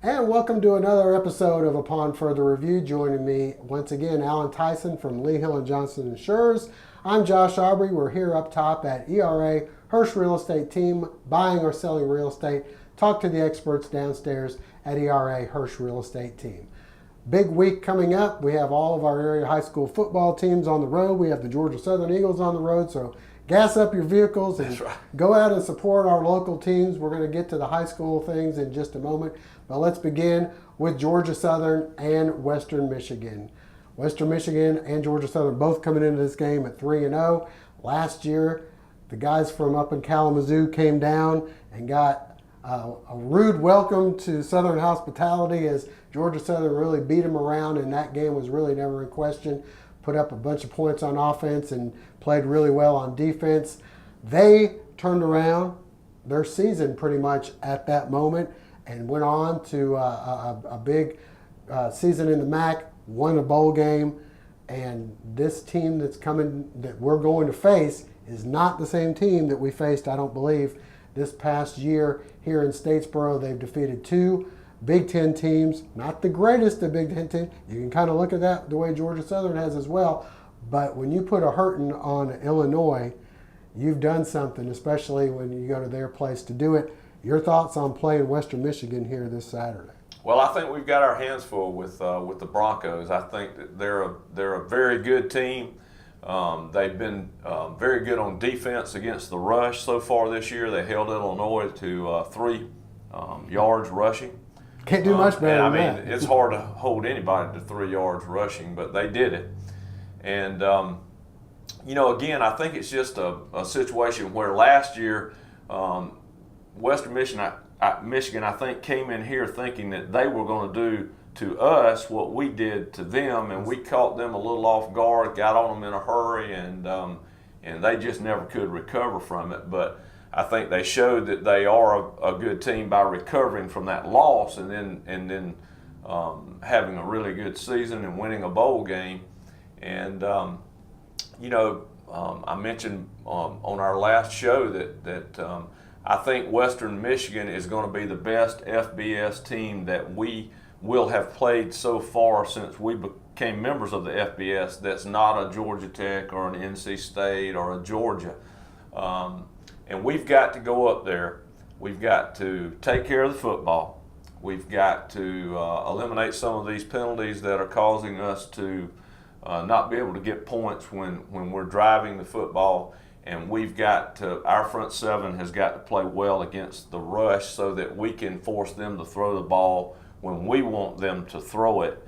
And welcome to another episode of Upon Further Review. Joining me once again, Alan Tyson from Lee Hill and Johnson Insurers. I'm Josh Aubrey. We're here up top at ERA Hirsch Real Estate Team, buying or selling real estate. Talk to the experts downstairs at ERA Hirsch Real Estate Team. Big week coming up. We have all of our area high school football teams on the road. We have the Georgia Southern Eagles on the road, so gas up your vehicles and go out and support our local teams. We're going to get to the high school things in just a moment, but let's begin with Georgia Southern and Western Michigan. Western Michigan and Georgia Southern both coming into this game at 3-0. Last year, the guys from up in Kalamazoo came down and got a rude welcome to Southern hospitality as Georgia Southern really beat them around, and that game was really never in question. Put up a bunch of points on offense and played really well on defense. They turned around their season pretty much at that moment and went on to a big season in the MAC, won a bowl game, and this team that we're going to face is not the same team that we faced, I don't believe, this past year here in Statesboro. They've defeated two Big Ten teams, not the greatest of Big Ten teams. You can kind of look at that the way Georgia Southern has as well. But when you put a hurting on Illinois, you've done something, especially when you go to their place to do it. Your thoughts on playing Western Michigan here this Saturday? Well, I think we've got our hands full with the Broncos. I think that they're a very good team. They've been very good on defense against the rush so far this year. They held Illinois to 3 yards rushing. Can't do much better than that. It's hard to hold anybody to 3 yards rushing, but they did it. And, again, I think it's just a situation where last year Western Michigan, I think, came in here thinking that they were going to do to us what we did to them, and we caught them a little off guard, got on them in a hurry, and they just never could recover from it. But I think they showed that they are a good team by recovering from that loss and then having a really good season and winning a bowl game. And I mentioned on our last show that I think Western Michigan is going to be the best FBS team that we will have played so far since we became members of the FBS. That's not a Georgia Tech or an NC State or a Georgia. And we've got to go up there. We've got to take care of the football. We've got to eliminate some of these penalties that are causing us to not be able to get points when we're driving the football. And we've got to, our front seven has got to play well against the rush so that we can force them to throw the ball when we want them to throw it,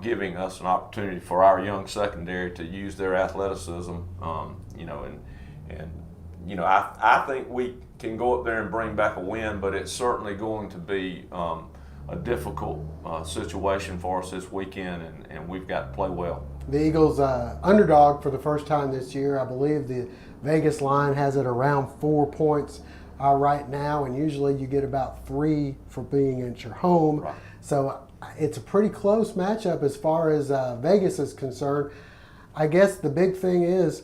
giving us an opportunity for our young secondary to use their athleticism, I think we can go up there and bring back a win, but it's certainly going to be a difficult situation for us this weekend, and we've got to play well. The Eagles underdog for the first time this year. I believe the Vegas line has it around 4 points right now, and usually you get about 3 for being at your home. Right. So it's a pretty close matchup as far as Vegas is concerned. I guess the big thing is,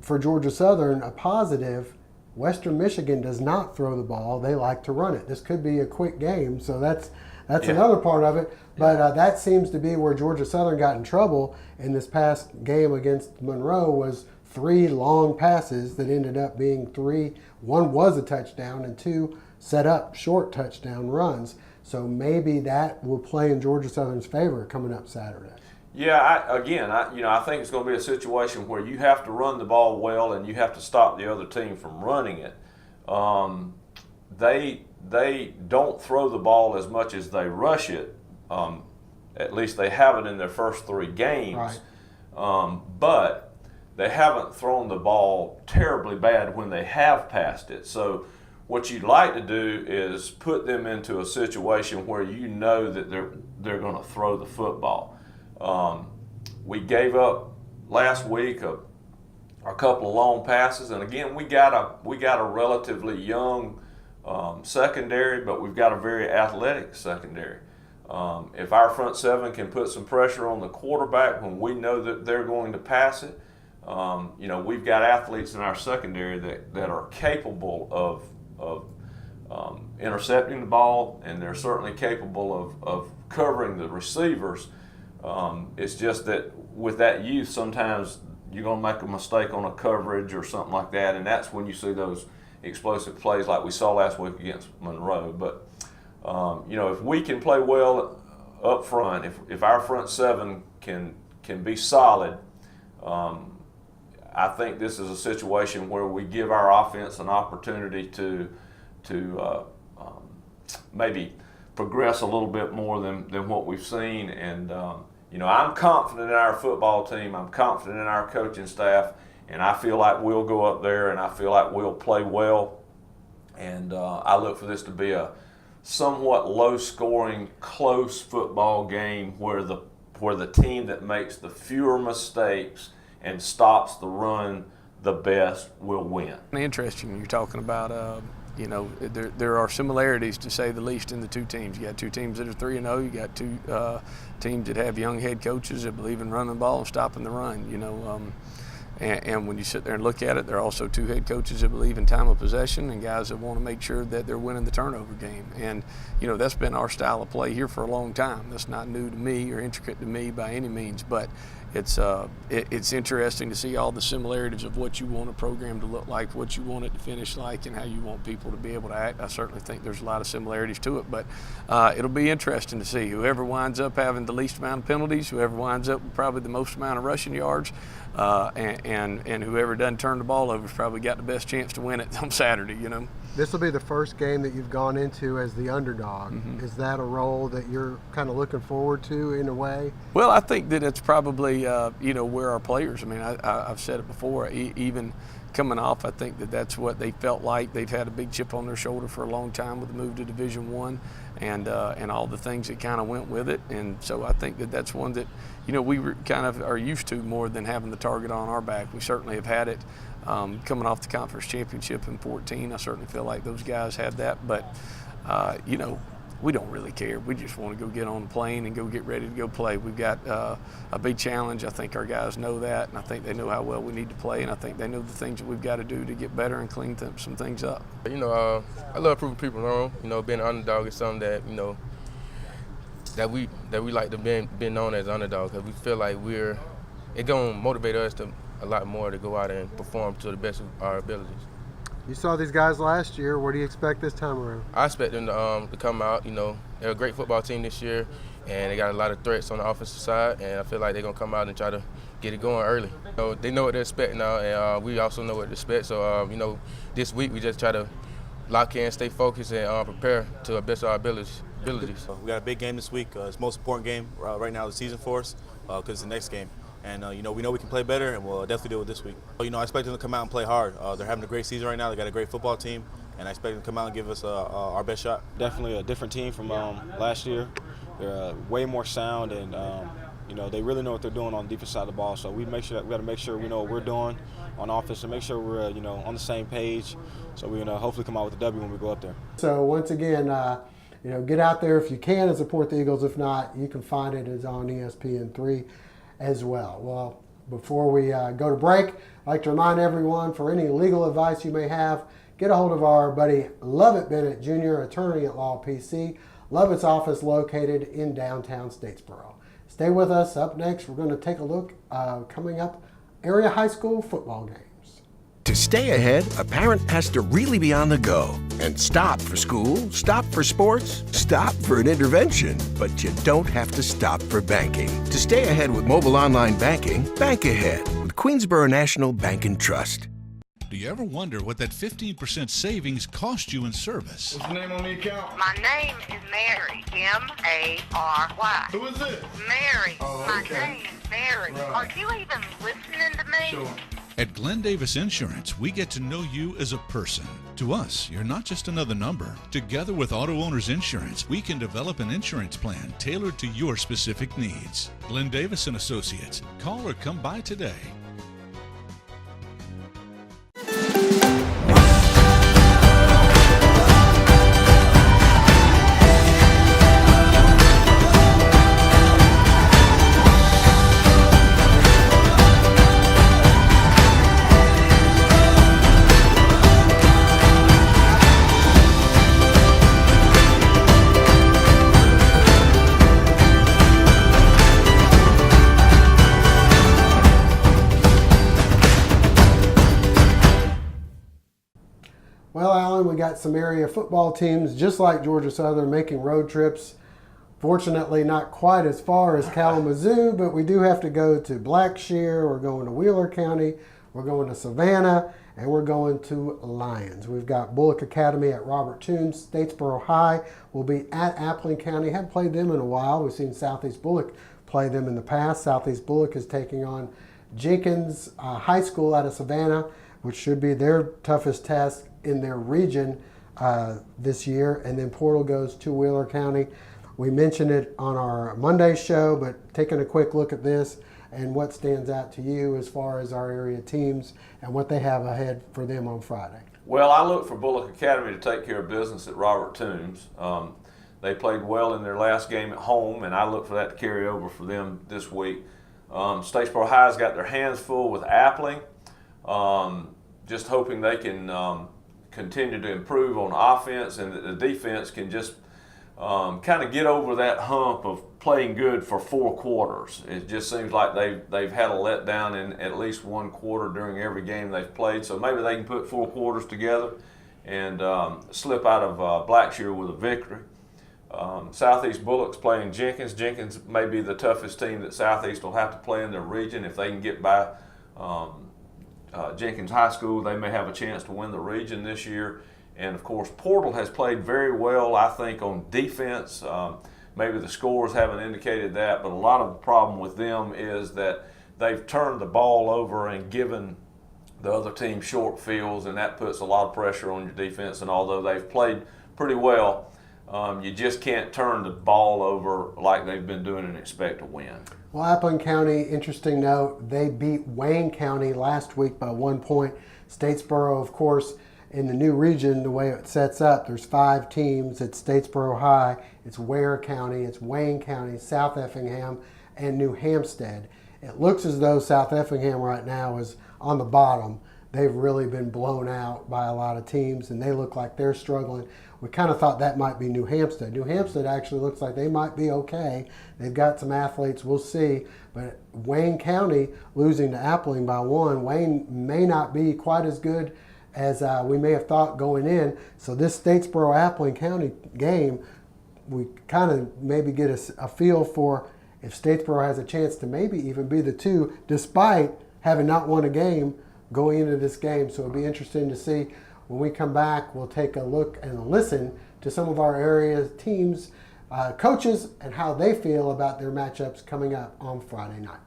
for Georgia Southern, a positive, Western Michigan does not throw the ball. They like to run it. This could be a quick game, so that's another part of it. But that seems to be where Georgia Southern got in trouble in this past game against Monroe, was 3 long passes that ended up being 3. 1 was a touchdown and 2 set up short touchdown runs. So maybe that will play in Georgia Southern's favor coming up Saturday. Yeah, I think it's going to be a situation where you have to run the ball well and you have to stop the other team from running it. They don't throw the ball as much as they rush it. At least they haven't in their first 3 games. Right. But they haven't thrown the ball terribly bad when they have passed it. So what you'd like to do is put them into a situation where you know that they're going to throw the football. We gave up last week a couple of long passes, and again we got a relatively young secondary, but we've got a very athletic secondary. If our front seven can put some pressure on the quarterback when we know that they're going to pass it, we've got athletes in our secondary that are capable of intercepting the ball, and they're certainly capable of covering the receivers. It's just that with that youth, sometimes you're going to make a mistake on a coverage or something like that, and that's when you see those explosive plays like we saw last week against Monroe. But if we can play well up front, if our front seven can be solid, I think this is a situation where we give our offense an opportunity to maybe progress a little bit more than what we've seen. And I'm confident in our football team. I'm confident in our coaching staff, and I feel like we'll go up there and I feel like we'll play well. And I look for this to be a somewhat low-scoring, close football game where the team that makes the fewer mistakes and stops the run the best will win. Interesting, you're talking about, there are similarities, to say the least, in the two teams. You got two teams that are 3-0. You got two teams that have young head coaches that believe in running the ball and stopping the run. And when you sit there and look at it, there are also two head coaches that believe in time of possession and guys that want to make sure that they're winning the turnover game. And, that's been our style of play here for a long time. That's not new to me or intricate to me by any means, but it's interesting to see all the similarities of what you want a program to look like, what you want it to finish like, and how you want people to be able to act. I certainly think there's a lot of similarities to it, but it'll be interesting to see whoever winds up having the least amount of penalties, whoever winds up with probably the most amount of rushing yards, and whoever doesn't turn the ball over has probably got the best chance to win it on Saturday. This will be the first game that you've gone into as the underdog. Mm-hmm. Is that a role that you're kind of looking forward to in a way? Well, I think that it's probably, where our players, I've said it before, even coming off, I think that's what they felt like. They've had a big chip on their shoulder for a long time with the move to Division I and all the things that kind of went with it. And so I think that's one that, we kind of are used to more than having the target on our back. We certainly have had it. Coming off the conference championship in 2014, I certainly feel like those guys had that, but we don't really care. We just want to go get on the plane and go get ready to go play. We've got a big challenge. I think our guys know that, and I think they know how well we need to play, and I think they know the things that we've got to do to get better and clean some things up. I love proving people wrong. Being an underdog is something that that we like to be known as underdog, because we feel like it's gonna motivate us a lot more to go out and perform to the best of our abilities. You saw these guys last year. What do you expect this time around? I expect them to come out. They're a great football team this year, and they got a lot of threats on the offensive side, and I feel like they're going to come out and try to get it going early. They know what to expect now, and we also know what to expect. So, this week we just try to lock in, stay focused, and prepare to the best of our abilities. We got a big game this week. It's the most important game right now of the season for us, because it's the next game. And, we know we can play better, and we'll definitely do it this week. I expect them to come out and play hard. They're having a great season right now. They got a great football team, and I expect them to come out and give us our best shot. Definitely a different team from last year. They're way more sound, and, they really know what they're doing on the defense side of the ball. So we got to make sure we know what we're doing on offense and make sure we're, on the same page. So we're going to hopefully come out with a W when we go up there. So once again, get out there if you can and support the Eagles. If not, you can find it. It's on ESPN3. As well. Well, before we go to break, I'd like to remind everyone, for any legal advice you may have, get a hold of our buddy Lovett Bennett Jr., attorney at Law PC. Lovett's office located in downtown Statesboro. Stay with us. Up next, we're going to take a look coming up area high school football games. To stay ahead, a parent has to really be on the go and stop for school, stop for sports, stop for an intervention. But you don't have to stop for banking. To stay ahead with mobile online banking, bank ahead with Queensboro National Bank and Trust. Do you ever wonder what that 15% savings cost you in service? What's the name on the account? My name is Mary, M-A-R-Y. Who is this? Mary. Oh, okay. My name is Mary. Right. Are you even listening to me? Sure. At Glenn Davis Insurance, we get to know you as a person. To us, you're not just another number. Together with Auto Owners Insurance, we can develop an insurance plan tailored to your specific needs. Glenn Davis and Associates. Call or come by today. got some area football teams, just like Georgia Southern, making road trips. Fortunately, not quite as far as Kalamazoo, but we do have to go to Blackshear. We're going to Wheeler County. We're going to Savannah, and we're going to Lyons. We've got Bullock Academy at Robert Toombs. Statesboro High will be at Appling County. Haven't played them in a while. We've seen Southeast Bullock play them in the past. Southeast Bullock is taking on Jenkins High School out of Savannah, which should be their toughest test in their region this year. And then Portal goes to Wheeler County. We mentioned it on our Monday show, but taking a quick look at this and what stands out to you as far as our area teams and what they have ahead for them on Friday. Well, I look for Bullock Academy to take care of business at Robert Toombs. They played well in their last game at home, and I look for that to carry over for them this week. Statesboro High's got their hands full with Appling. Just hoping they can continue to improve on offense and that the defense can just kind of get over that hump of playing good for 4 quarters. It just seems like they've had a letdown in at least 1 quarter during every game they've played. So maybe they can put 4 quarters together and slip out of Blackshear with a victory. Southeast Bullock's playing Jenkins. Jenkins may be the toughest team that Southeast will have to play in their region. If they can get by Jenkins High School, they may have a chance to win the region this year. And of course, Portal has played very well, I think, on defense. Maybe the scores haven't indicated that, but a lot of the problem with them is that they've turned the ball over and given the other team short fields, and that puts a lot of pressure on your defense. And although they've played pretty well, you just can't turn the ball over like they've been doing and expect to win. Well, Appling County, interesting note, they beat Wayne County last week by 1 point. Statesboro, of course, in the new region, the way it sets up, there's 5 teams. It's Statesboro High, it's Ware County, it's Wayne County, South Effingham, and New Hampstead. It looks as though South Effingham right now is on the bottom. They've really been blown out by a lot of teams, and they look like they're struggling. We kind of thought that might be New Hampstead. New Hampstead actually looks like they might be okay. They've got some athletes, we'll see. But Wayne County losing to Appling by 1. Wayne may not be quite as good as we may have thought going in. So this Statesboro-Appling County game, we kind of maybe get a feel for if Statesboro has a chance to maybe even be the 2, despite having not won a game going into this game. So it'll be interesting to see. When we come back, we'll take a look and listen to some of our area teams, coaches, and how they feel about their matchups coming up on Friday night.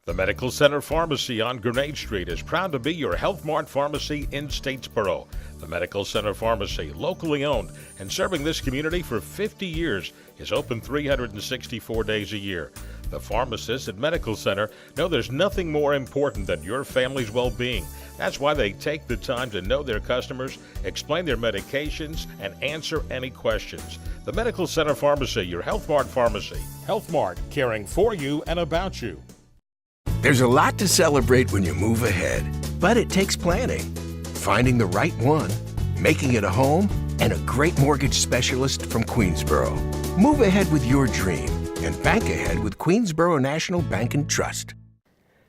The Medical Center Pharmacy on Grenade Street is proud to be your Health Mart pharmacy in Statesboro. The Medical Center Pharmacy, locally owned and serving this community for 50 years, is open 364 days a year. The pharmacists at Medical Center know there's nothing more important than your family's well-being. That's why they take the time to know their customers, explain their medications, and answer any questions. The Medical Center Pharmacy, your Health Mart pharmacy. Health Mart, caring for you and about you. There's a lot to celebrate when you move ahead, but it takes planning. Finding the right one, making it a home, and a great mortgage specialist from Queensboro. Move ahead with your dream and bank ahead with Queensboro National Bank and Trust.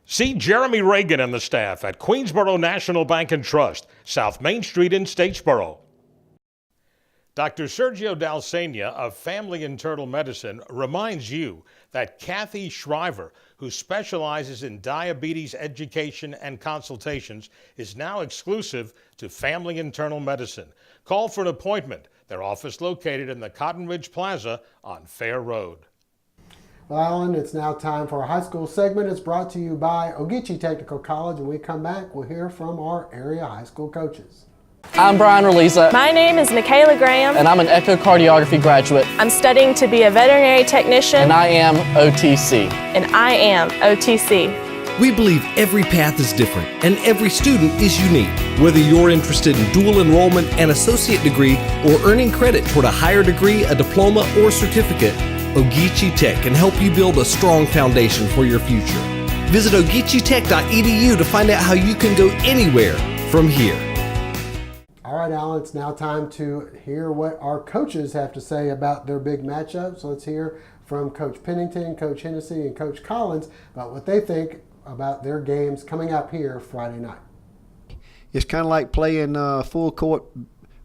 See Jeremy Reagan and the staff at Queensboro National Bank and Trust, South Main Street in Statesboro. Dr. Sergio Dalsenia of Family Internal Medicine reminds you that Kathy Shriver, who specializes in diabetes education and consultations, is now exclusive to Family Internal Medicine. Call for an appointment. Their office located in the Cotton Ridge Plaza on Fair Road. Well, Alan, it's now time for our high school segment. It's brought to you by Ogeechee Technical College. When we come back, we'll hear from our area high school coaches. I'm Brian Reliza. My name is Michaela Graham. And I'm an echocardiography graduate. I'm studying to be a veterinary technician. And I am OTC. And I am OTC. We believe every path is different and every student is unique. Whether you're interested in dual enrollment, an associate degree, or earning credit toward a higher degree, a diploma, or certificate, Ogeechee Tech can help you build a strong foundation for your future. Visit ogeecheetech.edu to find out how you can go anywhere from here. All right, Alan, it's now time to hear what our coaches have to say about their big matchups. Let's hear from Coach Pennington, Coach Hennessy, and Coach Collins about what they think about their games coming up here Friday night. It's kind of like playing full court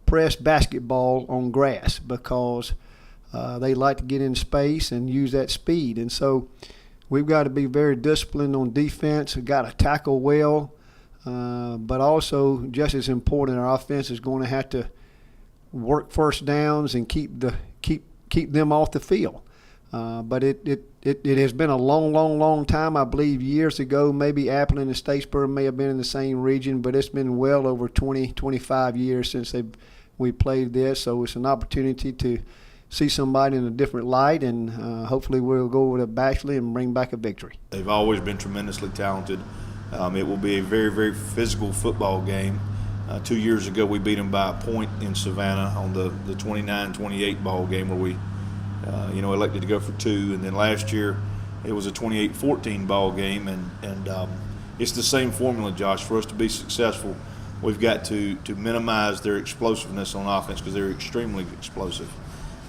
press basketball on grass because they like to get in space and use that speed. And so we've got to be very disciplined on defense. We've got to tackle well, but also just as important, our offense is going to have to work first downs and keep them off the field. But it has been a long time. I believe years ago, maybe Appleton and Statesboro may have been in the same region, but it's been well over 25 years since we played this. So it's an opportunity to see somebody in a different light, and hopefully we'll go over to Batchley and bring back a victory. They've always been tremendously talented. It will be a very, very physical football game. 2 years ago, we beat them by a point in Savannah on the 29-28 ball game where we elected to go for two. And then last year, it was a 28-14 ball game. And it's the same formula, Josh. For us to be successful, we've got to minimize their explosiveness on offense because they're extremely explosive.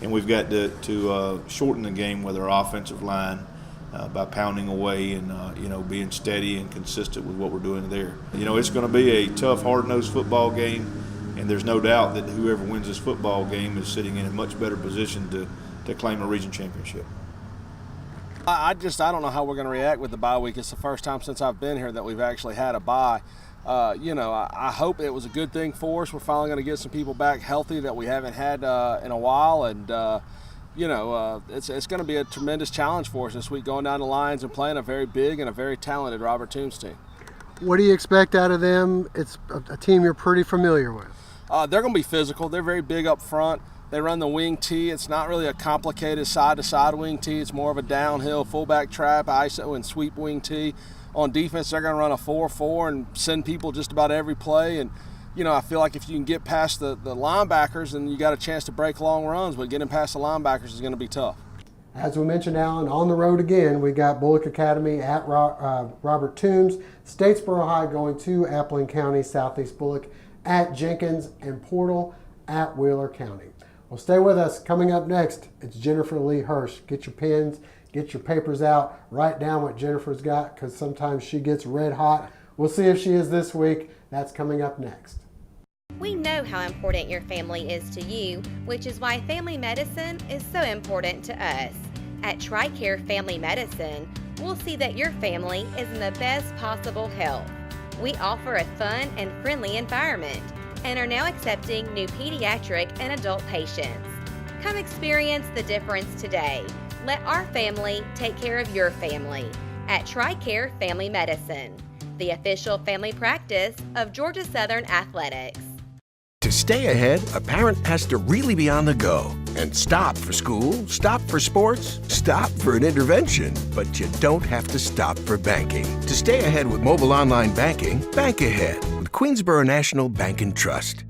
And we've got to shorten the game with our offensive line by pounding away and being steady and consistent with what we're doing there. It's going to be a tough, hard-nosed football game, and there's no doubt that whoever wins this football game is sitting in a much better position to claim a region championship. I don't know how we're going to react with the bye week. It's the first time since I've been here that we've actually had a bye. I hope it was a good thing for us. We're finally going to get some people back healthy that we haven't had in a while, and it's going to be a tremendous challenge for us this week, going down the lines and playing a very big and a very talented Robert Toombs team. What do you expect out of them? It's a team you're pretty familiar with. They're going to be physical. They're very big up front. They run the wing tee. It's not really a complicated side-to-side wing tee. It's more of a downhill fullback trap, ISO, and sweep wing tee. On defense, they're going to run a 4-4 and send people just about every play. And I feel like if you can get past the linebackers, then you got a chance to break long runs, but getting past the linebackers is going to be tough. As we mentioned, Alan, on the road again, we got Bullock Academy at Robert Toombs, Statesboro High going to Appleton County, Southeast Bullock at Jenkins, and Portal at Wheeler County. Well, stay with us. Coming up next, it's Jennifer Lee Hirsch. Get your pens, get your papers out, write down what Jennifer's got, because sometimes she gets red hot. We'll see if she is this week. That's coming up next. We know how important your family is to you, which is why family medicine is so important to us. At TRICARE Family Medicine, we'll see that your family is in the best possible health. We offer a fun and friendly environment and are now accepting new pediatric and adult patients. Come experience the difference today. Let our family take care of your family at TRICARE Family Medicine, the official family practice of Georgia Southern Athletics. To stay ahead, a parent has to really be on the go and stop for school, stop for sports, stop for an intervention. But you don't have to stop for banking. To stay ahead with mobile online banking, bank ahead with Queensboro National Bank and Trust.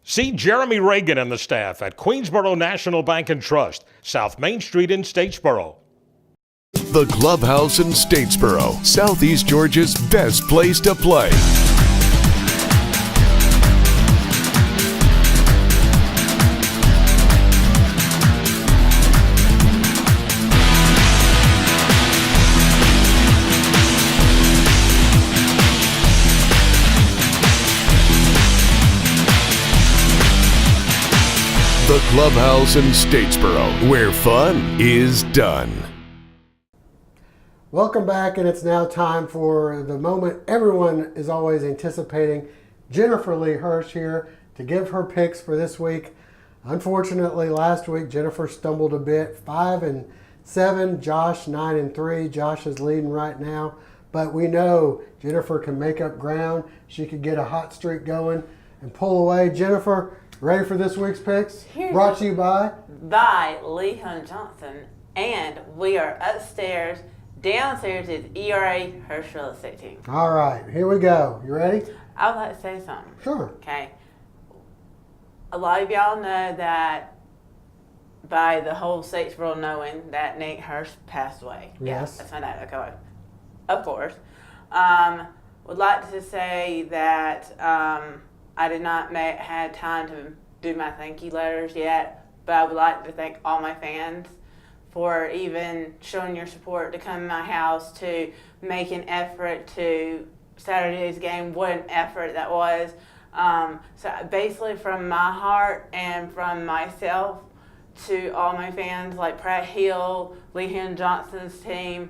See Jeremy Reagan and the staff at Queensboro National Bank and Trust, South Main Street in Statesboro. The Clubhouse in Statesboro, Southeast Georgia's best place to play. The Clubhouse in Statesboro, where fun is done. Welcome back, and it's now time for the moment everyone is always anticipating. Jennifer Lee Hirsch here to give her picks for this week. Unfortunately, last week Jennifer stumbled a bit. 5-7, Josh 9-3. Josh is leading right now, but we know Jennifer can make up ground. She could get a hot streak going and pull away. Jennifer, ready for this week's picks? Brought to you by Lee Hunt Johnson, and we are upstairs. Downstairs is ERA Hirsch Real Estate Team. All right, here we go. You ready? I would like to say something. Sure. Okay. A lot of y'all know that by the whole Statesboro knowing that Nate Hirsch passed away. Yes. Yeah, that's my dad. Okay. Of course. Would like to say that I did not had time to do my thank you letters yet, but I would like to thank all my fans for even showing your support to come to my house, to make an effort to Saturday's game. What an effort that was. So basically from my heart and from myself to all my fans like Pratt Hill, Lee Hill Johnson's team,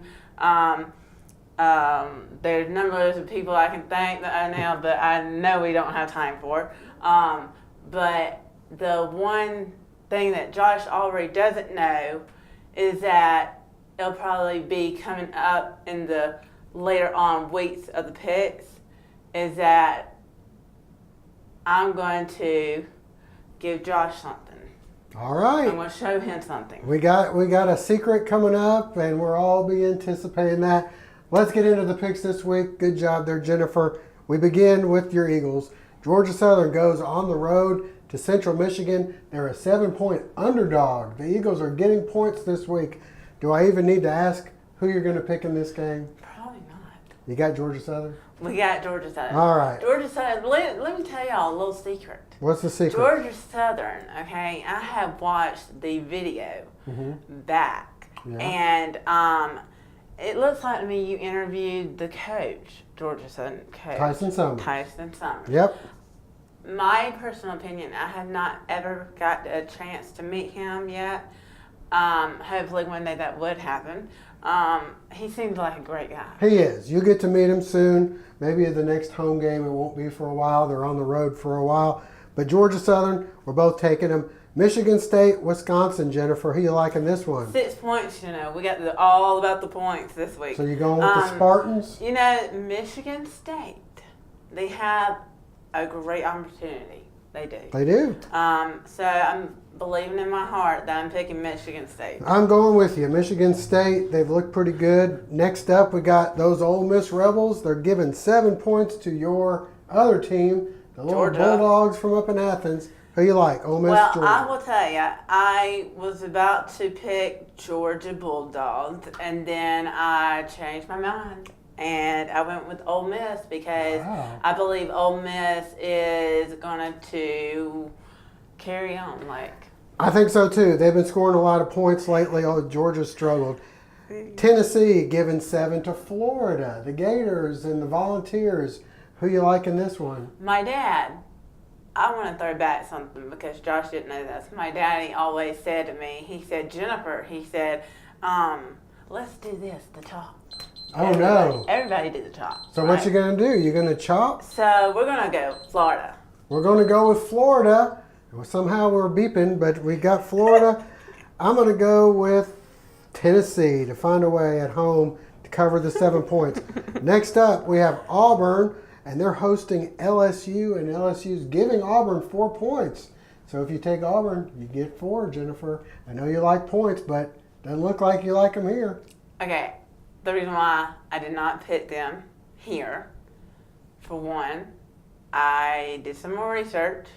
there's numbers of people I can thank now, but I know we don't have time for. But the one thing that Josh already doesn't know is that it'll probably be coming up in the later on weeks of the picks, is that I'm going to give Josh something. All right. I'm going to show him something. We got a secret coming up, and we're all be anticipating that. Let's get into the picks this week. Good job there, Jennifer. We begin with your Eagles. Georgia Southern goes on the road to Central Michigan. They're a 7-point underdog. The Eagles are getting points this week. Do I even need to ask who you're going to pick in this game? Probably not. You got Georgia Southern? We got Georgia Southern. All right. Georgia Southern, let me tell y'all a little secret. What's the secret? Georgia Southern, okay, I have watched the video back. Yeah. And it looks like to me you interviewed the coach, Georgia Southern coach. Tyson Summers. Tyson Summers. Yep. My personal opinion, I have not ever got a chance to meet him yet. Hopefully one day that would happen. He seems like a great guy. He is. You get to meet him soon. Maybe at the next home game. It won't be for a while. They're on the road for a while. But Georgia Southern, we're both taking them. Michigan State, Wisconsin, Jennifer. Who you liking this one? 6 points, we got all about the points this week. So you going with the Spartans? Michigan State, they have a great opportunity. They do. They do. So I'm believing in my heart that I'm picking Michigan State. I'm going with you. Michigan State, they've looked pretty good. Next up, we got those Ole Miss Rebels. They're giving 7 points to your other team, the little Georgia. Bulldogs from up in Athens. Who you like, Ole Miss, Well, Georgia? I will tell you, I was about to pick Georgia Bulldogs, and then I changed my mind. And I went with Ole Miss because I believe Ole Miss is going to carry on. I think so too. They've been scoring a lot of points lately. Georgia struggled. Tennessee giving 7 to Florida. The Gators and the Volunteers. Who you like in this one? My dad, I want to throw back something because Josh didn't know this. My daddy always said to me, he said, Jennifer, he said, let's do this, the chop. Oh, no. Everybody did the chop. So what you going to do? You going to chop? So we're going to go Florida. We're going to go with Florida. Somehow we're beeping, but we got Florida. I'm going to go with Tennessee to find a way at home to cover the 7 points. Next up, we have Auburn, and they're hosting LSU, and LSU's giving Auburn 4 points. So if you take Auburn, you get 4, Jennifer. I know you like points, but doesn't look like you like them here. Okay, the reason why I did not pick them here, for one, I did some more research.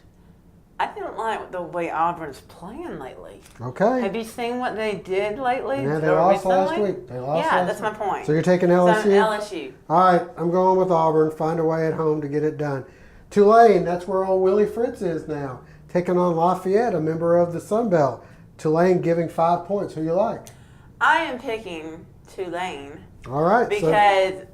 I didn't like the way Auburn's playing lately. Okay. Have you seen what they did lately? Yeah, they or lost recently? last week. They lost yeah, last that's week. my point. So you're taking LSU? So I'm LSU. All right, I'm going with Auburn. Find a way at home to get it done. Tulane, that's where old Willie Fritz is now. Taking on Lafayette, a member of the Sun Belt. Tulane giving 5 points. Who you like? I am picking Tulane. All right. Because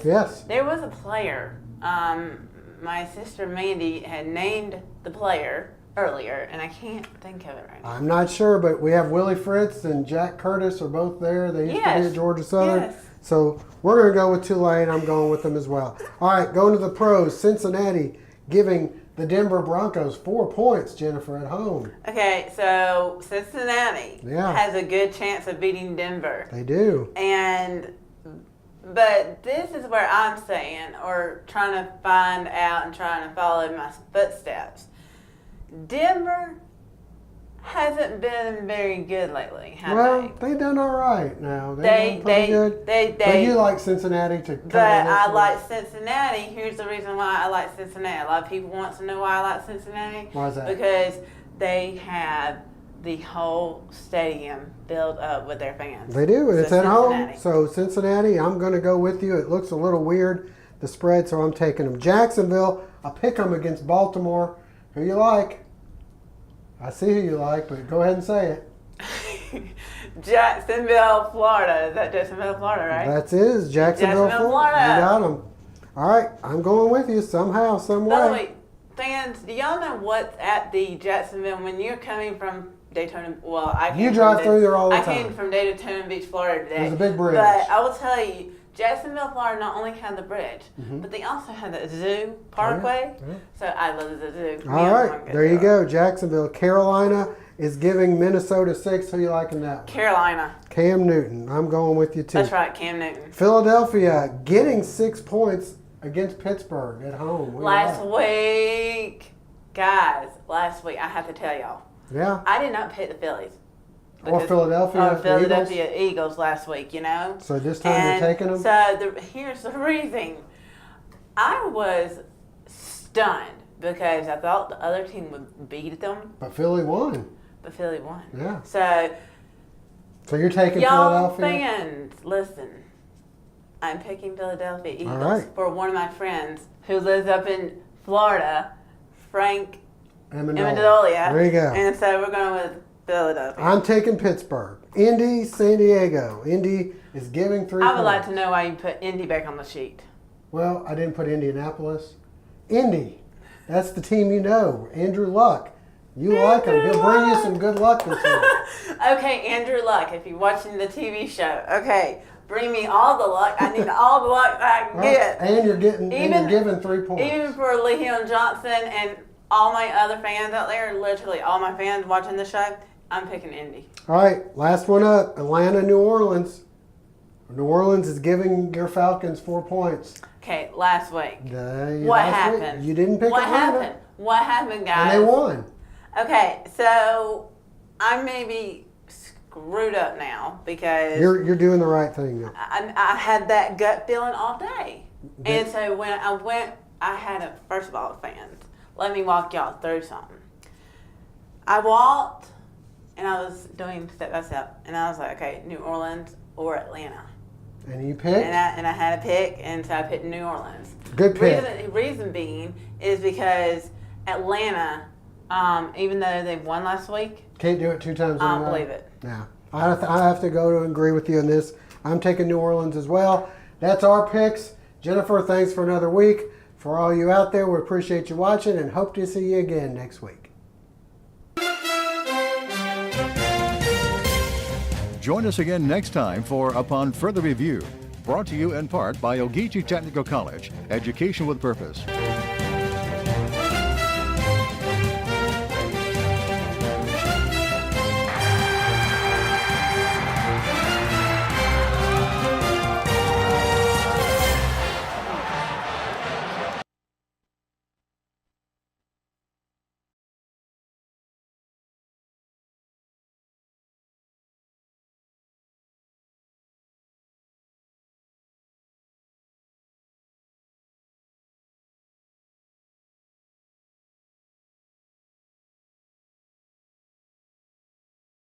yes, there was a player. My sister Mandy had named the player earlier, and I can't think of it right now. I'm not sure, but we have Willie Fritz and Jack Curtis are both there. They used to be at Georgia Southern. Yes. So we're going to go with Tulane. I'm going with them as well. All right, going to the pros. Cincinnati giving the Denver Broncos 4 points, Jennifer, at home. Okay, so Cincinnati Yeah. has a good chance of beating Denver. They do. But this is where I'm saying, or trying to find out and trying to follow my footsteps. Denver hasn't been very good lately, have they done all right now. They done pretty good. But you like Cincinnati to cover But this I one. like Cincinnati. Here's the reason why I like Cincinnati. A lot of people want to know why I like Cincinnati. Why is that? Because they have the whole stadium filled up with their fans. They do, and So it's at home. Cincinnati. So Cincinnati, I'm going to go with you. It looks a little weird, the spread, so I'm taking them. Jacksonville, I pick them against Baltimore. Who you like? I see who you like, but go ahead and say it. Jacksonville, Florida. Is that Jacksonville, Florida, right? That's it. Jacksonville, Florida. You got them. All right, I'm going with you somehow, some By the way. way, fans, do y'all know what's at the Jacksonville when you're coming from Daytona? Well, I You drive through there all the I time. came from Daytona Beach, Florida today. There's a big bridge. But I will tell you, Jacksonville, Florida not only had the bridge, but they also had the zoo parkway. Yeah. So I love the zoo. All right, there you go. Jacksonville. Carolina is giving Minnesota 6. Who you liking that one? Carolina. Cam Newton. I'm going with you too. That's right, Cam Newton. Philadelphia getting 6 points against Pittsburgh at home. What do you Last like? week, guys, last week, I have to tell y'all, Yeah. I did not pick the Phillies. Or Philadelphia. Or Philadelphia Eagles last week, you know? So this time you're taking them? So here's the reason. I was stunned because I thought the other team would beat them, But Philly won. but Philly won. Yeah. So you're taking y'all Philadelphia? fans, listen. I'm picking Philadelphia Eagles right. for one of my friends who lives up in Florida, Frank Amendolia. There you go. And so we're going with Philadelphia. I'm taking Pittsburgh. Indy, San Diego. Indy is giving 3 I would points. like to know why you put Indy back on the sheet. Well, I didn't put Indianapolis. Indy. That's the team you know. Andrew Luck. You like him. He'll bring you some good luck this week. Okay, Andrew Luck, if you're watching the TV show, okay, bring me all the luck. I need all the luck that I can get. And you're giving 3 points. Even for Lehion Johnson and all my other fans out there, literally all my fans watching the show, I'm picking Indy. All right, last one up. Atlanta, New Orleans. New Orleans is giving your Falcons 4 points. Okay, last week. What What happened? You didn't pick What Atlanta. happened? What happened, guys? And they won. Okay, so I may be screwed up now because You're doing the right thing now. I had that gut feeling all day. And so when I went, I had first of all, fans, let me walk y'all through something. I walked and I was doing step by step, and I was like, okay, New Orleans or Atlanta. And you picked? And I had a pick, and so I picked New Orleans. Good pick. Reason being is because Atlanta, even though they won last week, Can't do it 2 times in a row. I don't believe it. Yeah. I have to go to agree with you on this. I'm taking New Orleans as well. That's our picks. Jennifer, thanks for another week. For all you out there, we appreciate you watching and hope to see you again next week. Join us again next time for Upon Further Review, brought to you in part by Ogeechee Technical College, Education with Purpose.